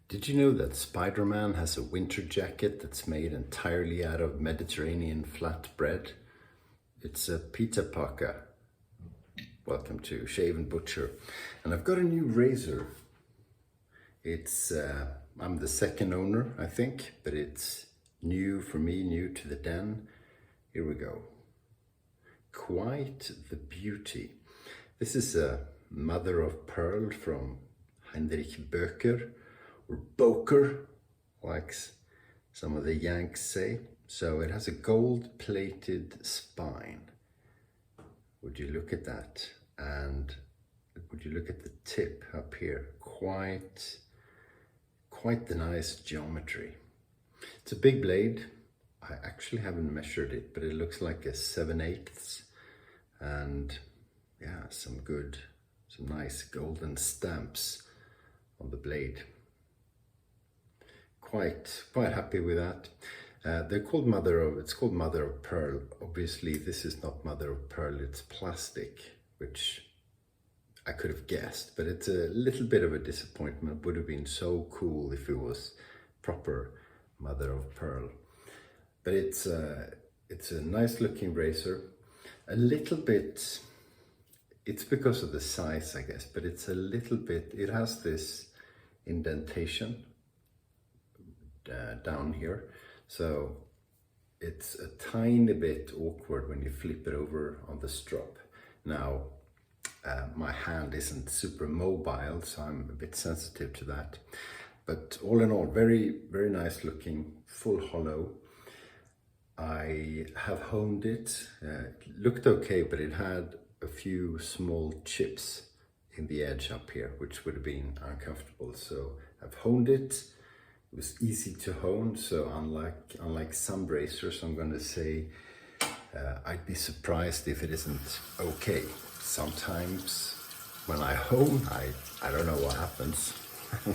Did you know that Spider-Man has a winter jacket that's made entirely out of Mediterranean flatbread? It's a pita parka. Welcome to Shave&Butcher. And I've got a new razor. I'm the second owner, I think, but it's new for me, new to the den. Here we go. Quite the beauty. This is a mother of pearl from Böker, or Böker, like some of the Yanks say. So it has a gold-plated spine. Would you look at that? And would you look at the tip up here? Quite the nice geometry. It's a big blade. I actually haven't measured it, but it looks like a 7/8, and yeah, some nice golden stamps on the blade. Quite happy with that. It's called mother of pearl. Obviously this is not mother of pearl, it's plastic, which I could have guessed, but it's a little bit of a disappointment. It would have been so cool if it was proper mother of pearl. But it's a nice looking razor. A little bit, it's because of the size, I guess, but it's a little bit, it has this indentation down here, so it's a tiny bit awkward when you flip it over on the strap. Now my hand isn't super mobile, so I'm a bit sensitive to that, but all in all, very nice looking, full hollow. I have honed it. It looked okay, but it had a few small chips in the edge up here, which would have been uncomfortable, so I've honed it. It was easy to hone, so unlike some razors, I'm going to say I'd be surprised if it isn't okay. Sometimes when I hone, I don't know what happens.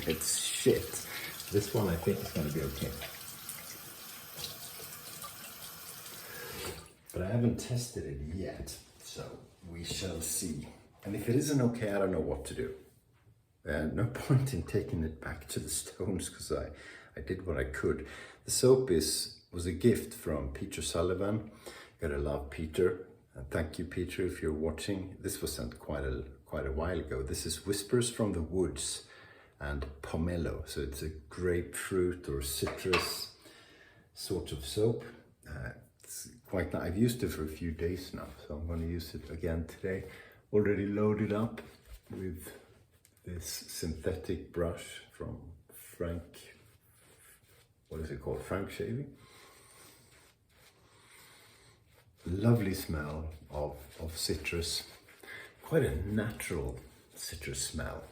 It's shit. This one I think is going to be okay. But I haven't tested it yet, so we shall see. And if it isn't okay, I don't know what to do. No point in taking it back to the stones, because I did what I could. The soap was a gift from Peter Sullivan. Gotta love Peter. And thank you, Peter, if you're watching. This was sent quite a while ago. This is Whispers from the Woods and Pomelo. So it's a grapefruit or citrus sort of soap. It's quite nice. I've used it for a few days now, so I'm going to use it again today. Already loaded up with this synthetic brush from Frank, what is it called? Frank Shaving. Lovely smell of citrus. Quite a natural citrus smell.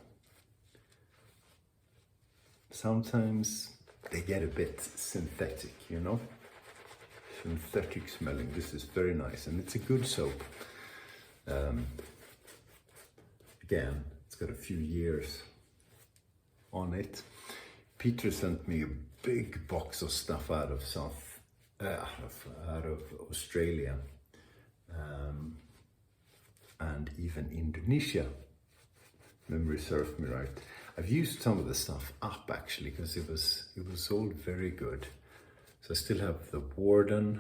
Sometimes they get a bit synthetic, you know? Synthetic smelling. This is very nice, and it's a good soap. Again, it's got a few years on it. Peter sent me a big box of stuff out of Australia, and even Indonesia. Memory serves me right. I've used some of the stuff up actually, because it was all very good. So I still have the Warden.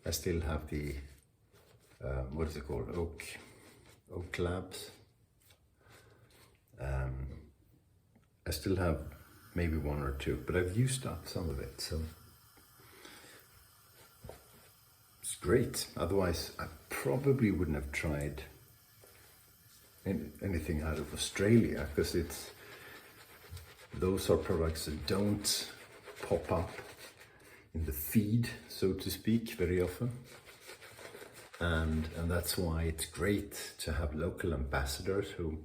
I still have the what is it called? Oak Labs. I still have maybe one or two, but I've used up some of it, so it's great. Otherwise, I probably wouldn't have tried anything out of Australia, because those are products that don't pop up in the feed, so to speak, very often. And that's why it's great to have local ambassadors who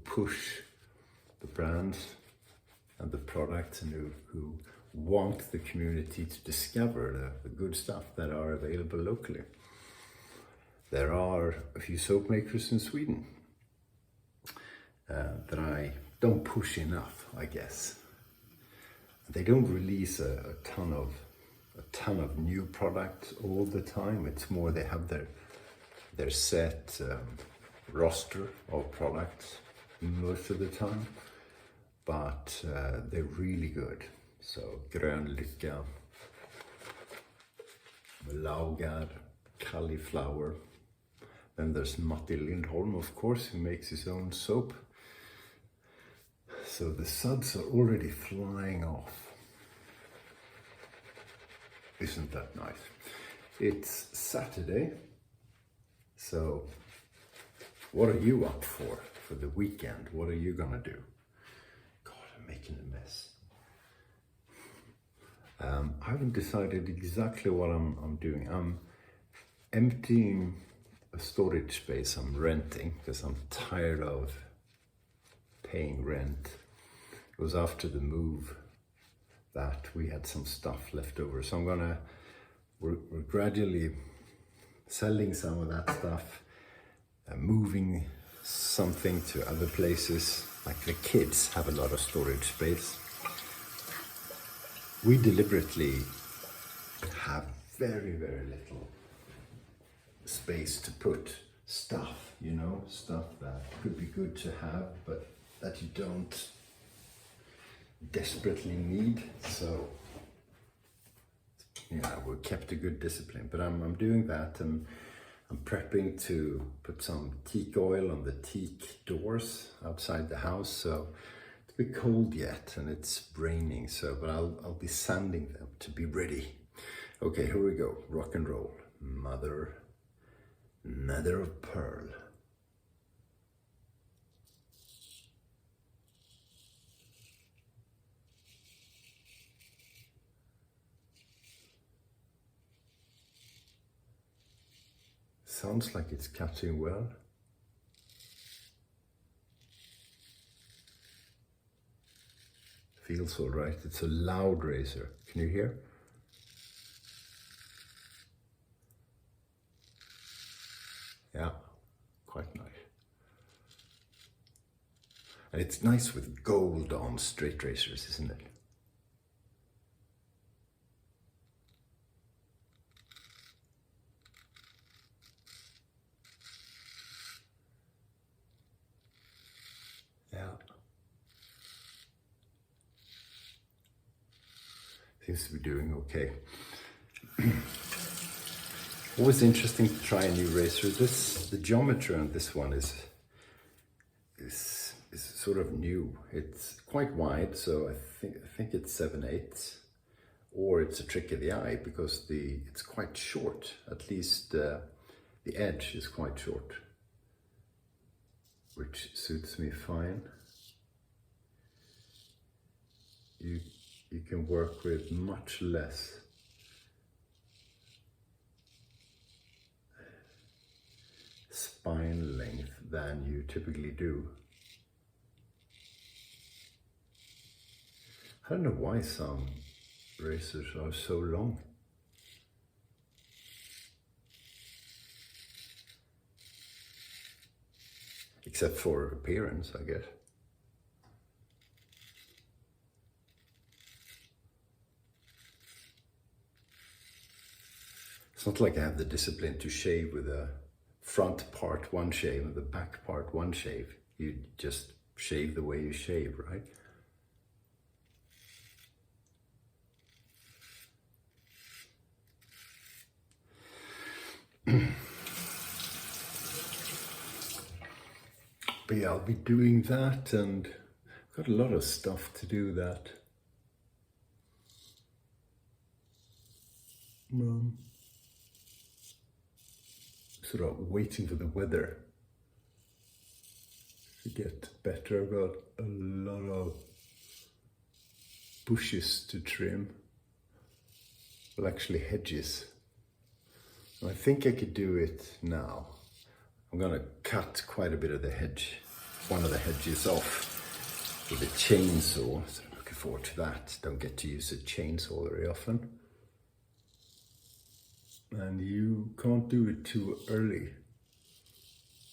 push the brands and the products, and who want the community to discover the good stuff that are available locally. There are a few soap makers in Sweden that I don't push enough, I guess. They don't release a ton of new products all the time. It's more they have their set roster of products, most of the time, but they're really good. So grönlycka, laugar, cauliflower. Then there's Matti Lindholm, of course, who makes his own soap. So the suds are already flying off. Isn't that nice? It's Saturday, so what are you up for the weekend? What are you gonna do? God, I'm making a mess. I haven't decided exactly what I'm doing. I'm emptying a storage space I'm renting because I'm tired of paying rent. It was after the move that we had some stuff left over, so we're gradually selling some of that stuff, moving something to other places. Like the kids have a lot of storage space. We deliberately have very, very little space to put stuff, you know, stuff that could be good to have, but that you don't desperately need. So, yeah, we kept a good discipline, but I'm doing that, and I'm prepping to put some teak oil on the teak doors outside the house. So it's a bit cold yet, and it's raining. So, but I'll be sanding them to be ready. Okay, here we go. Rock and roll. Mother of pearl. Sounds like it's cutting well. Feels all right. It's a loud razor. Can you hear? Yeah, quite nice. And it's nice with gold on straight razors, isn't it? Yeah. Seems to be doing okay. Always interesting to try a new razor. The geometry on this one is sort of new. It's quite wide, so I think it's 7/8, or it's a trick of the eye because it's quite short. At least the edge is quite short, which suits me fine. You can work with much less spine length than you typically do. I don't know why some razors are so long. Except for appearance, I guess. It's not like I have the discipline to shave with a front part one shave and the back part one shave. You just shave the way you shave, right? But yeah, I'll be doing that, and I've got a lot of stuff to do that. Sort of waiting for the weather to get better. I've got a lot of bushes to trim. Well, actually hedges. I think I could do it now. I'm gonna cut quite a bit of the hedge, one of the hedges off with a chainsaw. So I'm looking forward to that. Don't get to use a chainsaw very often. And you can't do it too early,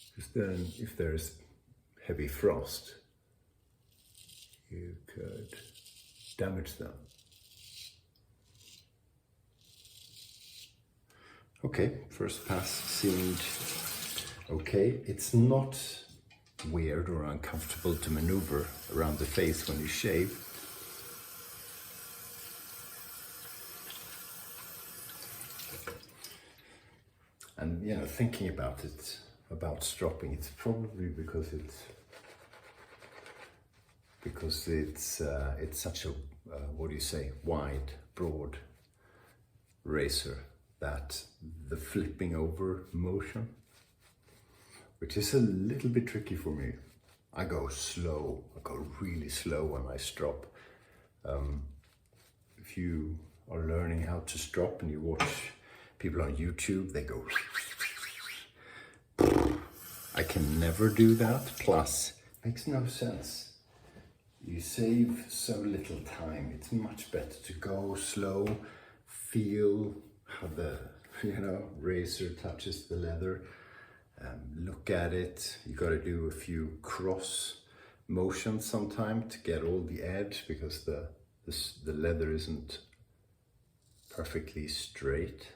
because then if there's heavy frost, you could damage them. Okay, first pass seemed okay. It's not weird or uncomfortable to maneuver around the face when you shave. And you know, thinking about it, about stropping, it's probably because it's such a what do you say, wide, broad razor, that the flipping over motion, which is a little bit tricky for me. I go slow, I go really slow when I strop. If you are learning how to strop and you watch people on YouTube, they go. I can never do that, plus it makes no sense. You save so little time. It's much better to go slow, feel how the razor touches the leather, look at it. You got to do a few cross motions sometime to get all the edge, because the leather isn't perfectly straight.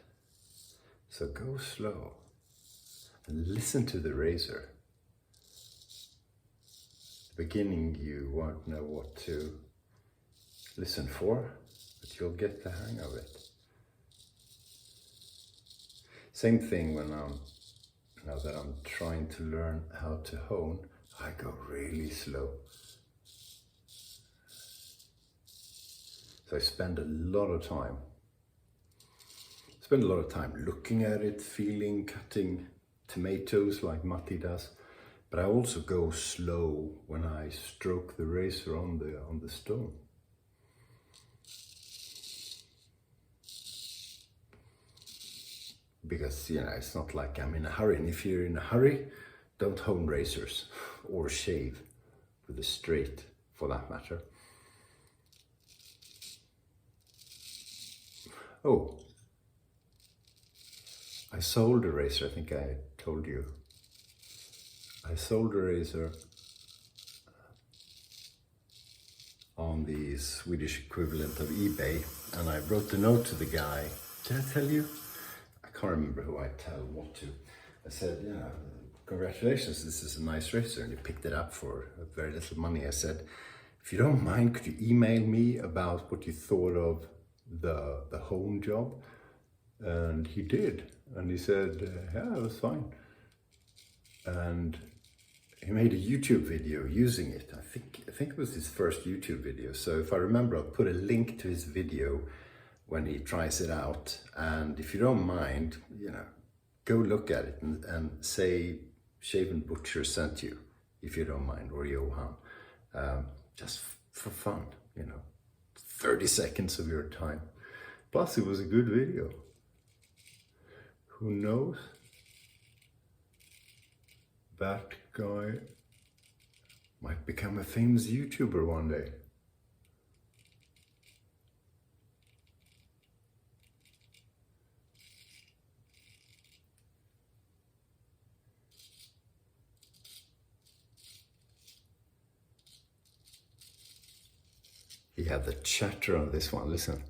So go slow and listen to the razor. Beginning, you won't know what to listen for, but you'll get the hang of it. Same thing when now that I'm trying to learn how to hone, I go really slow. So I spend a lot of time looking at it, feeling, cutting tomatoes like Matti does. But I also go slow when I stroke the razor on the stone. Because it's not like I'm in a hurry. And if you're in a hurry, don't hone razors or shave with a straight, for that matter. Oh, I sold a razor, I think I told you. I sold a razor on the Swedish equivalent of eBay, and I wrote a note to the guy. Did I tell you? I can't remember who I tell what to. I said, congratulations, this is a nice razor, and he picked it up for very little money. I said, if you don't mind, could you email me about what you thought of the home job? And he did, and he said, yeah, it was fine. And he made a YouTube video using it. I think it was his first YouTube video. So if I remember, I'll put a link to his video when he tries it out. And if you don't mind, go look at it and say Shave&Butcher sent you, if you don't mind, or Johan, just for fun, 30 seconds of your time. Plus, it was a good video. Who knows? That guy might become a famous YouTuber one day. He had the chatter on this one, listen.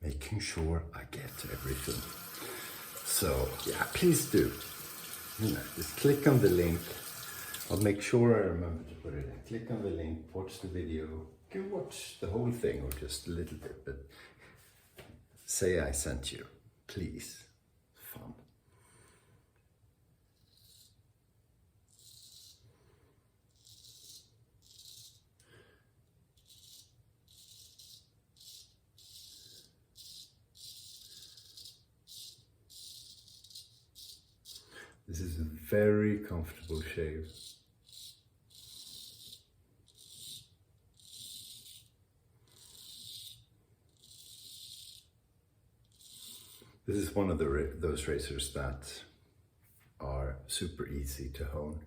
Making sure I get everything. So yeah, please do. Just click on the link. I'll make sure I remember to put it in. Click on the link, watch the video. You can watch the whole thing or just a little bit, but say I sent you, please. Fun. This is a very comfortable shave. This is one of those razors that are super easy to hone.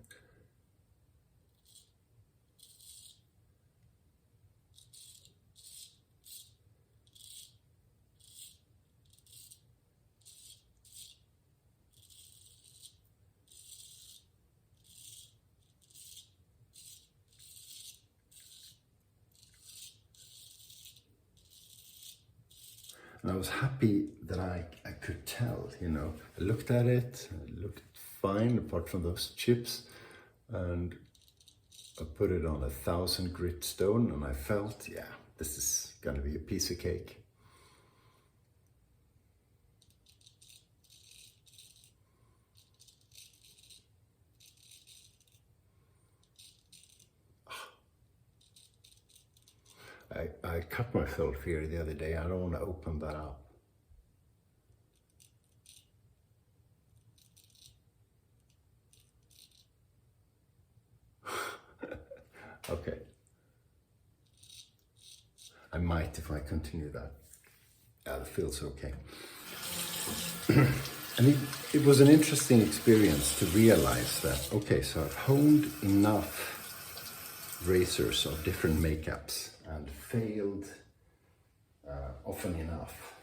And I was happy that I could tell, you know. I looked at it, it looked fine apart from those chips. And I put it on 1,000 grit stone and I felt, yeah, this is gonna be a piece of cake. I cut myself here the other day. I don't want to open that up. Okay. I might if I continue that. Yeah, it feels okay. And it was an interesting experience to realize that, okay, so I've honed enough razors of different makeups and failed often enough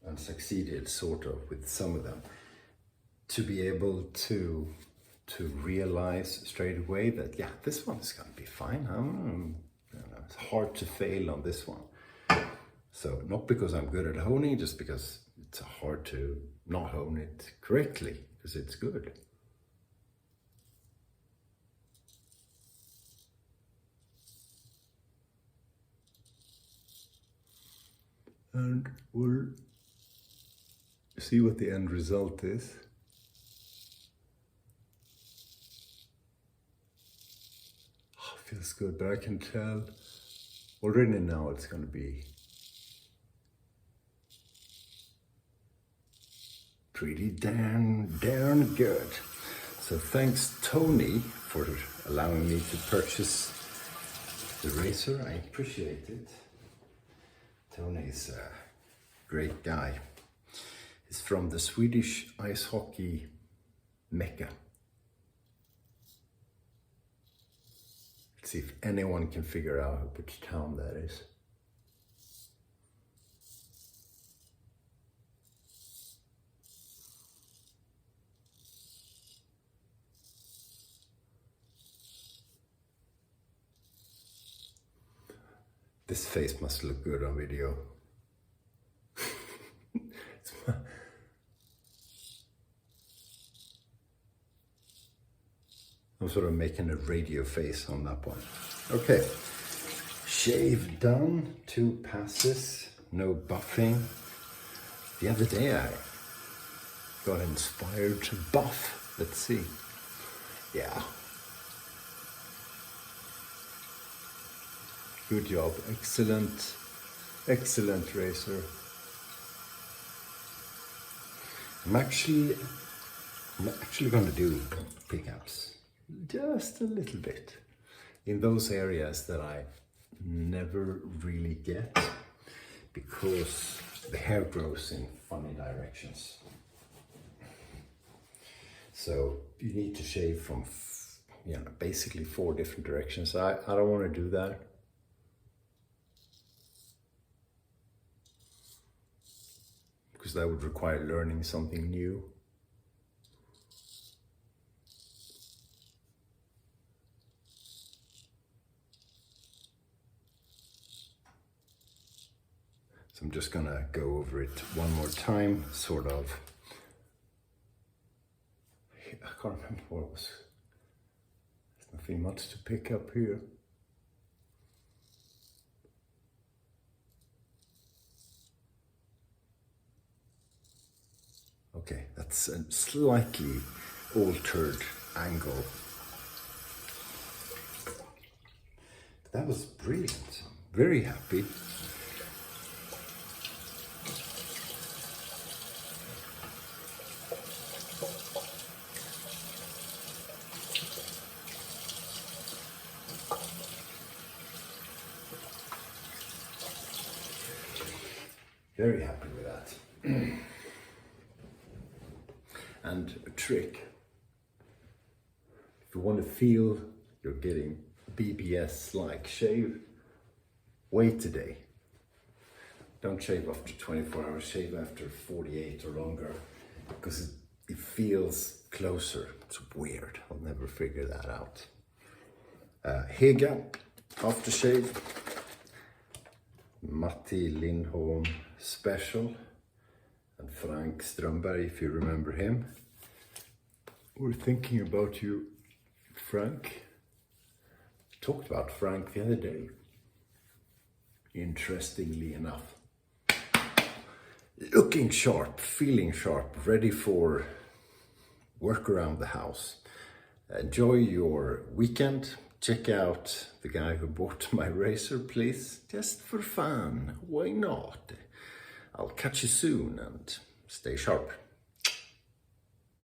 and succeeded sort of with some of them to be able to realize straight away that, yeah, this one is going to be fine. You know, it's hard to fail on this one. So not because I'm good at honing, just because it's hard to not hone it correctly because it's good. And we'll see what the end result is. Oh, feels good, but I can tell already now it's going to be pretty darn good. So thanks Tony for allowing me to purchase the razor. I appreciate it. Tony's a great guy. He's from the Swedish ice hockey mecca. Let's see if anyone can figure out which town that is. This face must look good on video. I'm sort of making a radio face on that one. Okay, shave done, 2 passes, no buffing. The other day I got inspired to buff. Let's see. Yeah. Good job, excellent, excellent razor. I'm actually going to do pickups just a little bit in those areas that I never really get because the hair grows in funny directions. So you need to shave from, you know, basically 4 different directions. I don't want to do that. Because that would require learning something new. So I'm just gonna go over it one more time, sort of. I can't remember what it was. There's nothing much to pick up here. Okay, that's a slightly altered angle. That was brilliant. Very happy. Very happy with that. And a trick, if you want to feel you're getting BBS-like shave, wait a day. Don't shave after 24 hours, shave after 48 or longer, because it feels closer. It's weird, I'll never figure that out. Hega aftershave, Matti Lindholm special. And Frank Strömberg, if you remember him. We're thinking about you, Frank. Talked about Frank the other day. Interestingly enough. Looking sharp, feeling sharp, ready for work around the house. Enjoy your weekend. Check out the guy who bought my razor, please. Just for fun. Why not? I'll catch you soon and stay sharp.